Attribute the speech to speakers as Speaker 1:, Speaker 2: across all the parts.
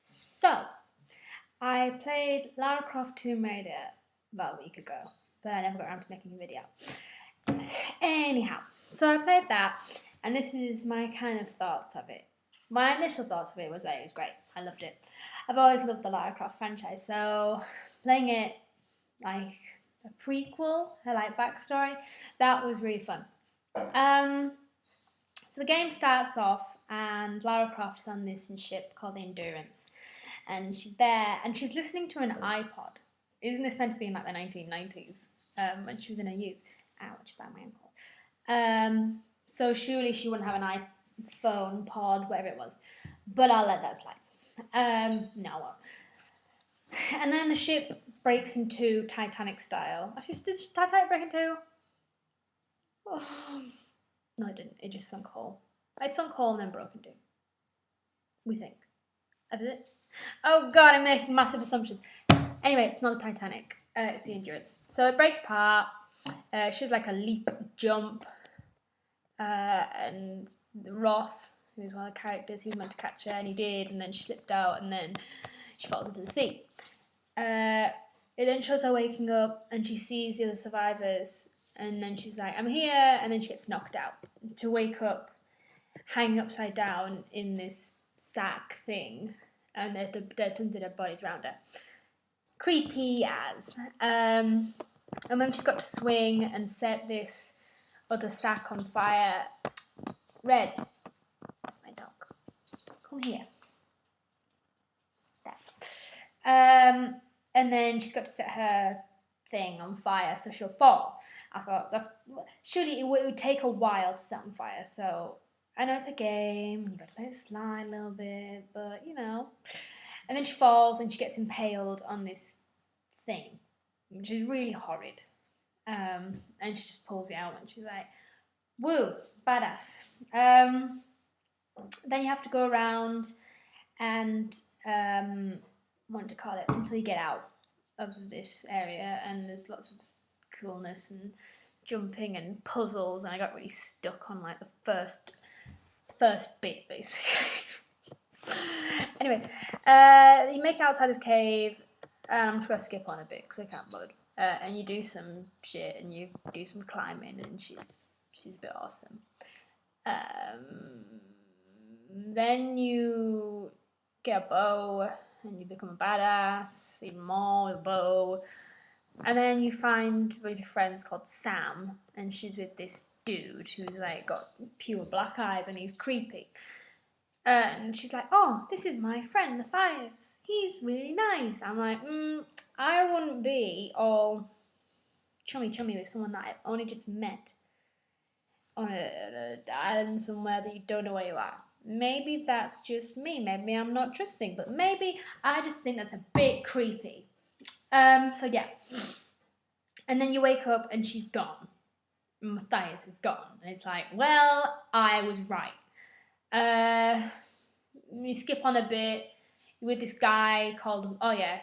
Speaker 1: So, I played Lara Croft Tomb Raider about a week ago, but I never got around to making a video. Anyhow, so I played that, and this is my kind of thoughts of it. My initial thoughts of it was that it was great. I loved it. I've always loved the Lara Croft franchise, so playing it like a prequel, her like backstory, that was really fun. So the game starts off, and Lara Croft's on this ship called the Endurance, and she's there, and she's listening to an iPod. Isn't this meant to be in like the 1990s? When she was in her youth. Ouch, by my ankle. So surely she wouldn't have an iPhone pod, whatever it was. But I'll let that slide. No, I won't. And then the ship breaks in two, Titanic style. Actually, did Titanic break in two? Oh. No, it didn't. It just sunk whole. It sunk whole and then broke in two. We think. Did it? Oh god, I'm making massive assumptions. Anyway, it's not the Titanic. It's the Endurance. So it breaks apart. She has like a leap, jump. And Roth, who's one of the characters, he was meant to catch her, and he did, and then she slipped out, and then she falls into the sea. It then shows her waking up, and she sees the other survivors, and then she's like, I'm here, and then she gets knocked out. To wake up, hanging upside down in this sack thing, and there's tons of dead bodies around her. Creepy as. And then she's got to swing and set this other sack on fire. Red. That's my dog. Come here. There. And then she's got to set her thing on fire so she'll fall. I thought surely it would take a while to set on fire, so I know it's a game and you've got to let it slide a little bit, but you know. And then she falls and she gets impaled on this thing, which is really horrid. And she just pulls it out and she's like, woo, badass. Then you have to go around and what to call it, until you get out of this area, and there's lots of coolness and jumping and puzzles, and I got really stuck on like the first bit basically. Anyway, you make it outside this cave, and I'm just gonna skip on a bit because I can't bother. And you do some shit, and you do some climbing, and she's a bit awesome. Then you get a bow, and you become a badass, even more with a bow. And then you find one of your friends called Sam, and she's with this dude who's like got pure black eyes, and he's creepy. And she's like, oh, this is my friend Matthias. He's really nice. I'm like, I wouldn't be all chummy with someone that I've only just met on an island somewhere that you don't know where you are. Maybe that's just me. Maybe I'm not trusting, but maybe I just think that's a bit creepy. So yeah. And then you wake up and she's gone. Matthias is gone. And it's like, well, I was right. You skip on a bit. You're with this guy called,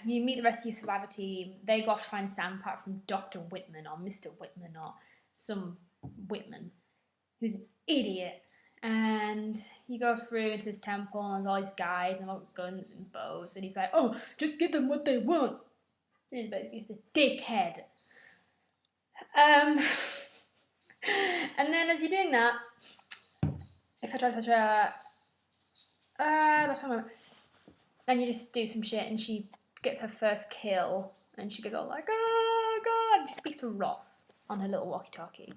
Speaker 1: you meet the rest of your survivor team. They go off to find Sam, apart from Dr. Whitman or Mr. Whitman or some Whitman, who's an idiot. And you go through into this temple, and there's all these guys, and they've all got guns and bows, and he's like, oh, just give them what they want. He's basically just a dickhead. And then as you're doing that, etc., and you just do some shit, and she gets her first kill, and she goes all like, oh god, she speaks to Roth on her little walkie-talkie,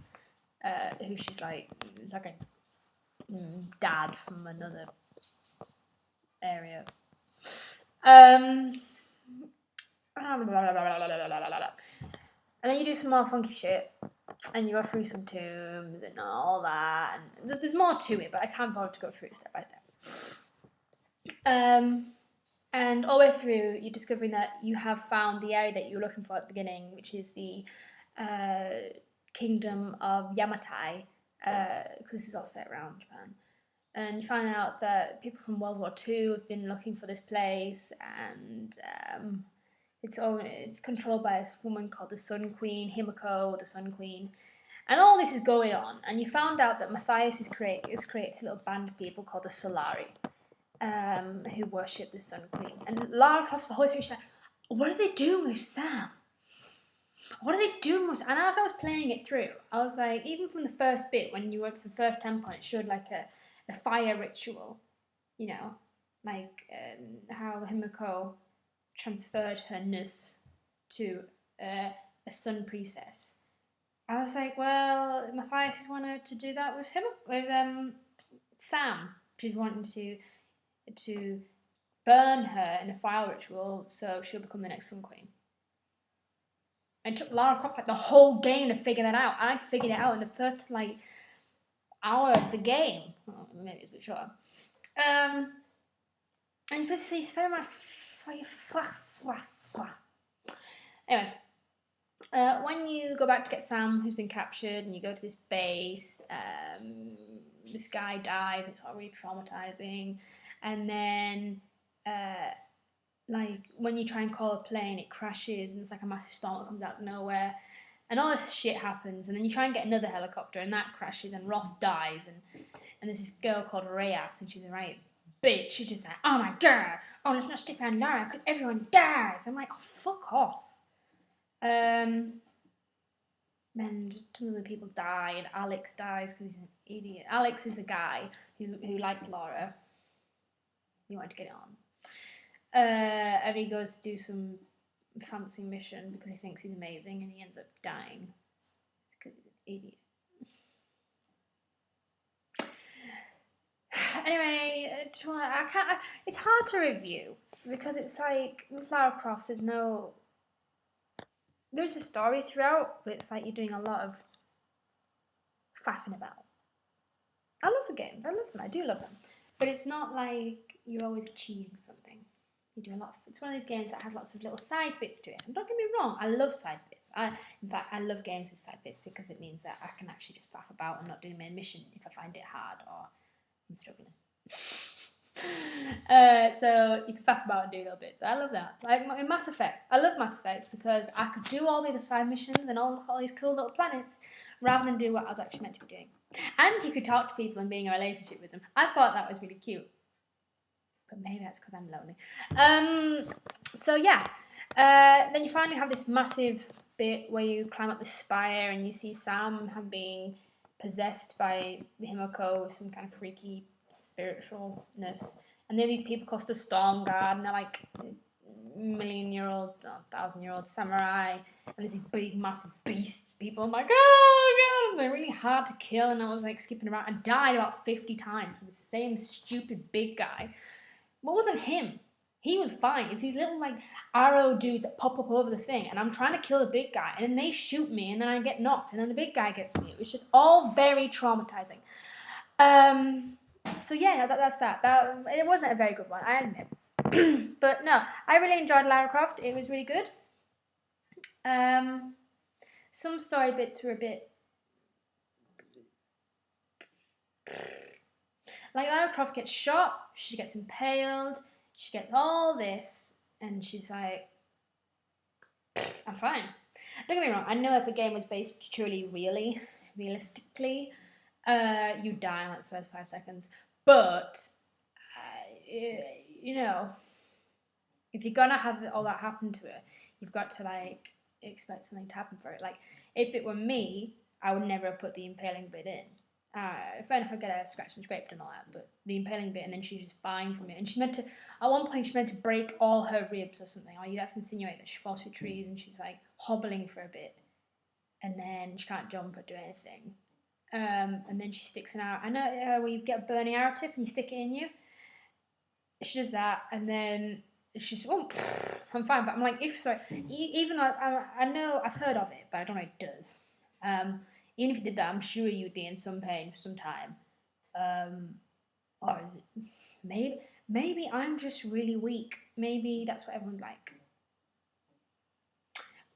Speaker 1: who she's like a dad from another area. And then you do some more funky shit, and you go through some tombs and all that, and there's more to it, but I can't bother to go through it step by step. And all the way through, you're discovering that you have found the area that you were looking for at the beginning, which is the kingdom of Yamatai, because this is all set around Japan. And you find out that people from World War II have been looking for this place, and it's controlled by this woman called the Sun Queen, Himiko, the Sun Queen. And all this is going on, and you found out that Matthias has created this little band of people called the Solari. who worship the Sun Queen. And Lara Croft's the whole time, she's like, what are they doing with Sam? What are they doing with Sam? And as I was playing it through, I was like, even from the first bit, when you were at the first temple, it showed like a fire ritual, you know, like how Himiko transferred her ness to a sun priestess. I was like, well, Matthias has wanted to do that with Sam. She's wanting to burn her in a fire ritual so she'll become the next Sun Queen. And it took Lara Croft like the whole game to figure that out. I figured it out in the first like hour of the game. Well, maybe it's a bit shorter. And it's basically anyway. When you go back to get Sam, who's been captured, and you go to this base, this guy dies. It's all really traumatizing. And then, like when you try and call a plane, it crashes, and it's like a massive storm that comes out of nowhere, and all this shit happens. And then you try and get another helicopter, and that crashes, and Roth dies, and there's this girl called Reyes, and she's a right bitch. She's just like, oh my god, oh let's not stick around Lara because everyone dies. I'm like, oh fuck off. And tons of the people die, and Alex dies because he's an idiot. Alex is a guy who liked Lara. He wanted to get it on. And he goes to do some fancy mission because he thinks he's amazing, and he ends up dying because he's an idiot. Anyway, it's hard to review because it's like with Lara Croft, there's a story throughout, but it's like you're doing a lot of faffing about. I love the games. I love them. I do love them. But it's not like you're always achieving something. You do a lot. It's one of these games that has lots of little side bits to it. And don't get me wrong, I love side bits. In fact, I love games with side bits because it means that I can actually just faff about and not do the main mission if I find it hard or I'm struggling. So you can faff about and do little bits. I love that. Like in Mass Effect, I love Mass Effect because I could do all the other side missions and all these cool little planets rather than do what I was actually meant to be doing. And you could talk to people and be in a relationship with them. I thought that was really cute. But maybe that's because I'm lonely. So yeah. Then you finally have this massive bit where you climb up the spire and you see Sam being possessed by Himiko with some kind of freaky spiritualness, and then these people called the Storm Guard, and they're like 1,000-year-old samurai, and there's these big massive beasts people. I'm like, oh god, they're really hard to kill, and I was like skipping around. I died about 50 times from the same stupid big guy. What wasn't him? He was fine. It's these little like arrow dudes that pop up over the thing, and I'm trying to kill the big guy, and then they shoot me, and then I get knocked, and then the big guy gets me. It was just all very traumatizing. So yeah, that's that. It wasn't a very good one, I admit. But no, I really enjoyed Lara Croft. It was really good. Some story bits were a bit like Lara Croft gets shot, she gets impaled, she gets all this, and she's like, I'm fine. Don't get me wrong, I know if a game was based truly realistically, you die in like the first 5 seconds. But, you know, if you're gonna have all that happen to it, you've got to like expect something to happen for it. Like, if it were me, I would never have put the impaling bit in. Fair enough, I get a scratch and scraped and all that, but the impaling bit, and then she's just buying from it. And she's meant to, at one point, she's meant to break all her ribs or something. Or that's insinuate that she falls through trees and she's like hobbling for a bit, and then she can't jump or do anything. And then she sticks an arrow. I know where you get a burning arrow tip and you stick it in you. She does that, and then she's, oh, I'm fine. But I'm like, even though I know I've heard of it, but I don't know what it does. Even if you did that, I'm sure you'd be in some pain for some time. Or is it maybe I'm just really weak. Maybe that's what everyone's like.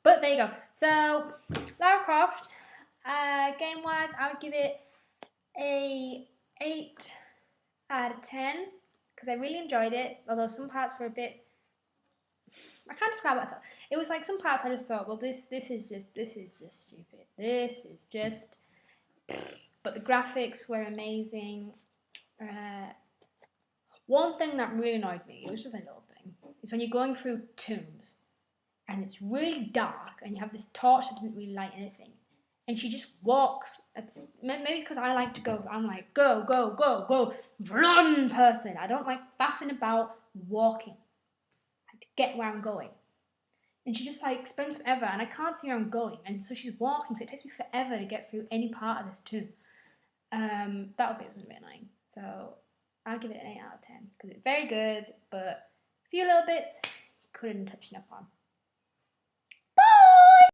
Speaker 1: But there you go. So Lara Croft. Game-wise, I would give it a 8 out of 10 because I really enjoyed it, although some parts were a bit, I can't describe what I felt. It was like some parts I just thought, well, this is just stupid. This is just, but the graphics were amazing. One thing that really annoyed me, it was just a little thing, is when you're going through tombs and it's really dark and you have this torch that doesn't really light anything. And she just walks. Maybe it's because I like to go. I'm like, go, go, go, go, run person. I don't like faffing about walking. I like to get where I'm going. And she just like spends forever and I can't see where I'm going. And so she's walking, so it takes me forever to get through any part of this tomb. That would be a bit annoying. So I'll give it an 8 out of 10 because it's very good, but a few little bits couldn't touch enough on.